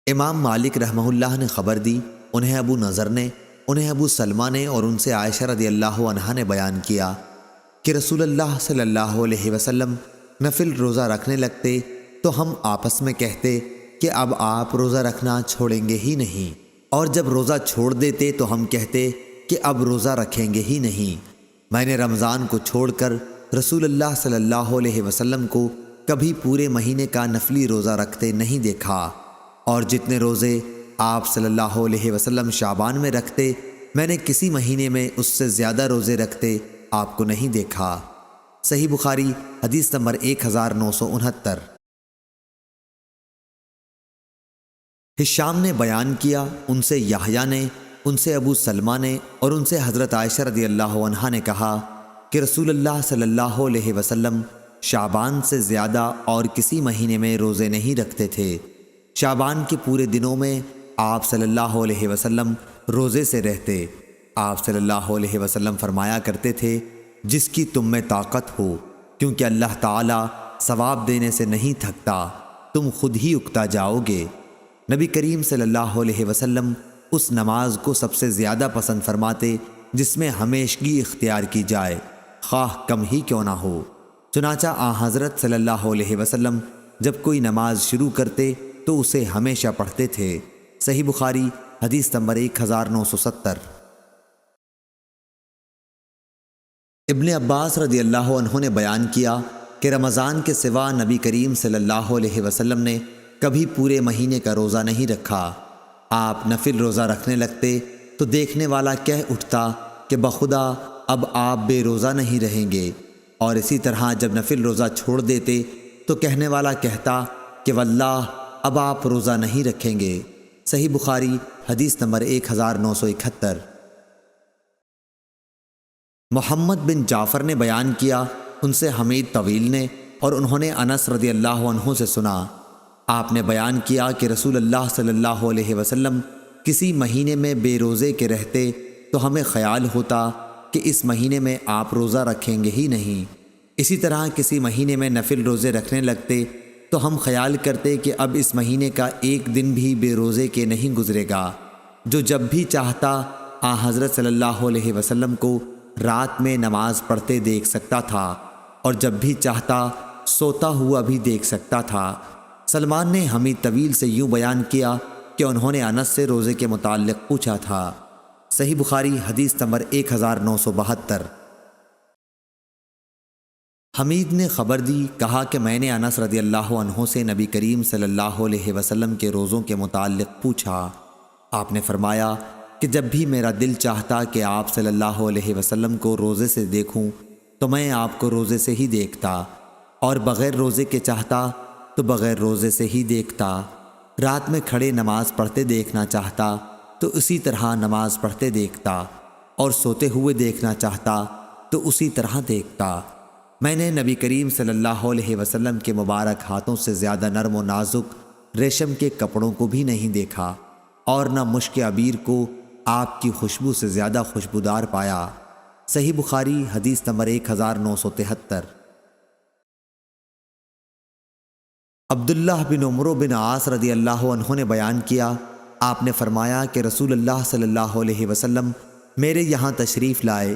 امام مالک رحمہ اللہ نے خبر دی، انہیں ابو نضر نے، انہیں ابو سلمہ نے اور ان سے عائشہ رضی اللہ عنہا نے بیان کیا کہ رسول اللہ صلی اللہ علیہ وسلم نفل روزہ رکھنے لگتے تو ہم آپس میں کہتے کہ اب آپ روزہ رکھنا چھوڑیں گے ہی نہیں، اور جب روزہ چھوڑ دیتے تو ہم کہتے کہ اب روزہ رکھیں گے ہی نہیں۔ میں نے رمضان کو چھوڑ کر رسول اللہ صلی اللہ علیہ وسلم کو کبھی پورے مہینے کا نفلی روزہ رکھتے نہیں دیکھا، اور جتنے روزے آپ صلی اللہ علیہ وسلم شعبان میں رکھتے، میں نے کسی مہینے میں اس سے زیادہ روزے رکھتے آپ کو نہیں دیکھا۔ صحیح بخاری حدیث نمبر 1969۔ ہشام نے بیان کیا، ان سے یحییٰ نے، ان سے ابو سلمہ نے اور ان سے حضرت عائشہ رضی اللہ عنہا نے کہا کہ رسول اللہ صلی اللہ علیہ وسلم شعبان سے زیادہ اور کسی مہینے میں روزے نہیں رکھتے تھے۔ شعبان کے پورے دنوں میں آپ صلی اللہ علیہ وسلم روزے سے رہتے۔ آپ صلی اللہ علیہ وسلم فرمایا کرتے تھے، جس کی تم میں طاقت ہو، کیونکہ اللہ تعالیٰ ثواب دینے سے نہیں تھکتا، تم خود ہی اکتا جاؤ گے۔ نبی کریم صلی اللہ علیہ وسلم اس نماز کو سب سے زیادہ پسند فرماتے جس میں ہمیشگی اختیار کی جائے، خواہ کم ہی کیوں نہ ہو۔ چنانچہ حضرت صلی اللہ علیہ وسلم جب کوئی نماز شروع کرتے تو اسے ہمیشہ پڑھتے تھے۔ صحیح بخاری حدیث نمبر 1970۔ ابن عباس رضی اللہ عنہ نے بیان کیا کہ رمضان کے سوا نبی کریم صلی اللہ علیہ وسلم نے کبھی پورے مہینے کا روزہ نہیں رکھا۔ آپ نفل روزہ رکھنے لگتے تو دیکھنے والا کہہ اٹھتا کہ بخدا اب آپ بے روزہ نہیں رہیں گے، اور اسی طرح جب نفل روزہ چھوڑ دیتے تو کہنے والا کہتا کہ واللہ اب آپ روزہ نہیں رکھیں گے۔ صحیح بخاری حدیث نمبر 1971۔ محمد بن جعفر نے بیان کیا، ان سے حمید طویل نے، اور انہوں نے انس رضی اللہ عنہ سے سنا، آپ نے بیان کیا کہ رسول اللہ صلی اللہ علیہ وسلم کسی مہینے میں بے روزے کے رہتے تو ہمیں خیال ہوتا کہ اس مہینے میں آپ روزہ رکھیں گے ہی نہیں۔ اسی طرح کسی مہینے میں نفل روزے رکھنے لگتے تو ہم خیال کرتے کہ اب اس مہینے کا ایک دن بھی بے روزے کے نہیں گزرے گا۔ جو جب بھی چاہتا حضرت صلی اللہ علیہ وسلم کو رات میں نماز پڑھتے دیکھ سکتا تھا، اور جب بھی چاہتا سوتا ہوا بھی دیکھ سکتا تھا۔ سلمان نے حمید طویل سے یوں بیان کیا کہ انہوں نے انس سے روزے کے متعلق پوچھا تھا۔ صحیح بخاری حدیث نمبر 1972۔ حمید نے خبر دی، کہا کہ میں نے انس رضی اللہ عنہ سے نبی کریم صلی اللہ علیہ وسلم کے روزوں کے متعلق پوچھا۔ آپ نے فرمایا کہ جب بھی میرا دل چاہتا کہ آپ صلی اللہ علیہ وسلم کو روزے سے دیکھوں تو میں آپ کو روزے سے ہی دیکھتا، اور بغیر روزے کے چاہتا تو بغیر روزے سے ہی دیکھتا۔ رات میں کھڑے نماز پڑھتے دیکھنا چاہتا تو اسی طرح نماز پڑھتے دیکھتا، اور سوتے ہوئے دیکھنا چاہتا تو اسی طرح دیکھتا۔ میں نے نبی کریم صلی اللہ علیہ وسلم کے مبارک ہاتھوں سے زیادہ نرم و نازک ریشم کے کپڑوں کو بھی نہیں دیکھا، اور نہ مشک عبیر کو آپ کی خوشبو سے زیادہ خوشبودار پایا۔ صحیح بخاری حدیث نمبر 1973۔ عبداللہ بن عمرو بن عاص رضی اللہ عنہ نے بیان کیا، آپ نے فرمایا کہ رسول اللہ صلی اللہ علیہ وسلم میرے یہاں تشریف لائے،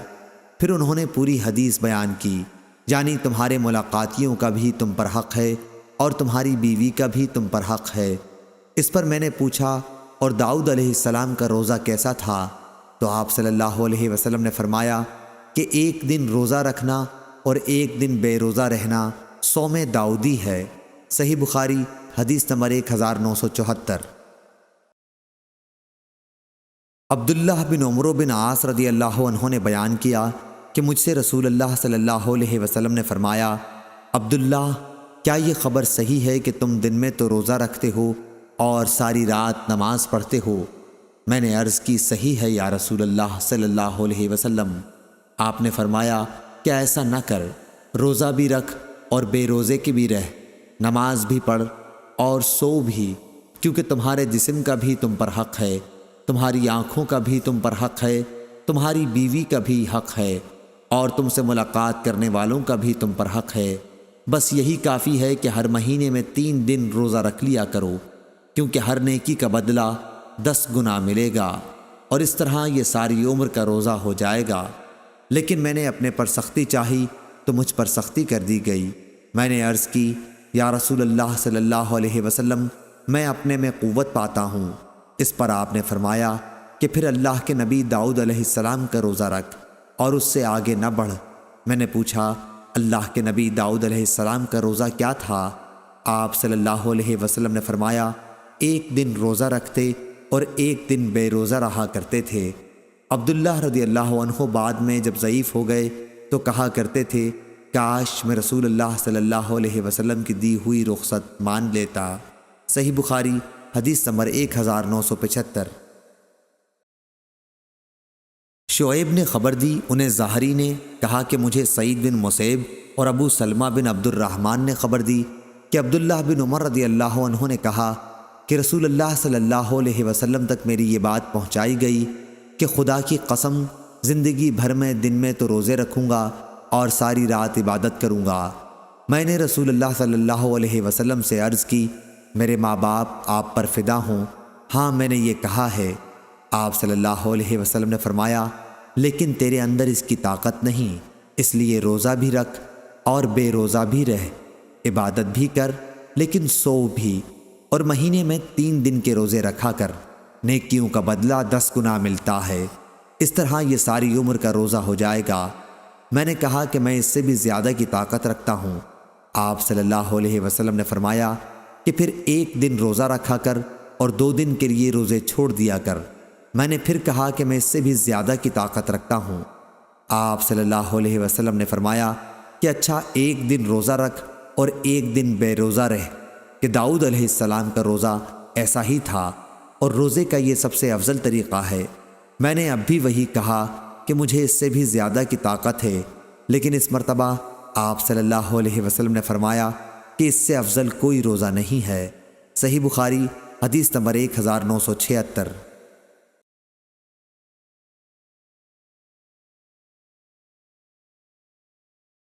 پھر انہوں نے پوری حدیث بیان کی، یعنی تمہارے ملاقاتیوں کا بھی تم پر حق ہے اور تمہاری بیوی کا بھی تم پر حق ہے۔ اس پر میں نے پوچھا، اور داؤد علیہ السلام کا روزہ کیسا تھا؟ تو آپ صلی اللہ علیہ وسلم نے فرمایا کہ ایک دن روزہ رکھنا اور ایک دن بے روزہ رہنا صوم داؤدی ہے۔ صحیح بخاری حدیث نمبر 1974۔ عبداللہ بن عمرو بن عاص رضی اللہ عنہ نے بیان کیا کہ مجھ سے رسول اللہ صلی اللہ علیہ وسلم نے فرمایا، عبداللہ کیا یہ خبر صحیح ہے کہ تم دن میں تو روزہ رکھتے ہو اور ساری رات نماز پڑھتے ہو؟ میں نے عرض کی، صحیح ہے یا رسول اللہ صلی اللہ علیہ وسلم۔ آپ نے فرمایا کہ ایسا نہ کر، روزہ بھی رکھ اور بے روزے کی بھی رہ، نماز بھی پڑھ اور سو بھی، کیونکہ تمہارے جسم کا بھی تم پر حق ہے، تمہاری آنکھوں کا بھی تم پر حق ہے، تمہاری بیوی کا بھی حق ہے، اور تم سے ملاقات کرنے والوں کا بھی تم پر حق ہے۔ بس یہی کافی ہے کہ ہر مہینے میں 3 دن روزہ رکھ لیا کرو۔ کیونکہ ہر نیکی کا بدلہ 10 گنا ملے گا، اور اس طرح یہ ساری عمر کا روزہ ہو جائے گا۔ لیکن میں نے اپنے پر سختی چاہی تو مجھ پر سختی کر دی گئی۔ میں نے عرض کی، یا رسول اللہ صلی اللہ علیہ وسلم، میں اپنے میں قوت پاتا ہوں۔ اس پر آپ نے فرمایا کہ پھر اللہ کے نبی داؤد علیہ السلام کا روزہ رکھ اور اس سے آگے نہ بڑھ۔ میں نے پوچھا، اللہ کے نبی داؤد علیہ السلام کا روزہ کیا تھا؟ آپ صلی اللہ علیہ وسلم نے فرمایا، ایک دن روزہ رکھتے اور ایک دن بے روزہ رہا کرتے تھے۔ عبداللہ رضی اللہ عنہ بعد میں جب ضعیف ہو گئے تو کہا کرتے تھے، کاش میں رسول اللہ صلی اللہ علیہ وسلم کی دی ہوئی رخصت مان لیتا۔ صحیح بخاری حدیث نمبر 1975۔ شعیب نے خبر دی، انہیں زہری نے کہا کہ مجھے سعید بن مسیب اور ابو سلمہ بن عبد الرحمن نے خبر دی کہ عبداللہ بن عمر رضی اللہ عنہ نے کہا کہ رسول اللہ صلی اللہ علیہ وسلم تک میری یہ بات پہنچائی گئی کہ خدا کی قسم، زندگی بھر میں دن میں تو روزے رکھوں گا اور ساری رات عبادت کروں گا۔ میں نے رسول اللہ صلی اللہ علیہ وسلم سے عرض کی، میرے ماں باپ آپ پر فدا ہوں، ہاں میں نے یہ کہا ہے۔ آپ صلی اللہ علیہ وسلم نے فرمایا، لیکن تیرے اندر اس کی طاقت نہیں، اس لیے روزہ بھی رکھ اور بے روزہ بھی رہ، عبادت بھی کر لیکن سو بھی، اور مہینے میں 3 دن کے روزے رکھا کر، نیکیوں کا بدلہ 10 گنا ملتا ہے۔ اس طرح یہ ساری عمر کا روزہ ہو جائے گا۔ میں نے کہا کہ میں اس سے بھی زیادہ کی طاقت رکھتا ہوں۔ آپ صلی اللہ علیہ وسلم نے فرمایا کہ پھر ایک دن روزہ رکھا کر اور 2 دن کے لیے روزے چھوڑ دیا کر۔ میں نے پھر کہا کہ میں اس سے بھی زیادہ کی طاقت رکھتا ہوں۔ آپ صلی اللہ علیہ وسلم نے فرمایا کہ اچھا، ایک دن روزہ رکھ اور ایک دن بے روزہ رہ، کہ داؤد علیہ السلام کا روزہ ایسا ہی تھا، اور روزے کا یہ سب سے افضل طریقہ ہے۔ میں نے اب بھی وہی کہا کہ مجھے اس سے بھی زیادہ کی طاقت ہے، لیکن اس مرتبہ آپ صلی اللہ علیہ وسلم نے فرمایا کہ اس سے افضل کوئی روزہ نہیں ہے۔ صحیح بخاری حدیث نمبر 1976۔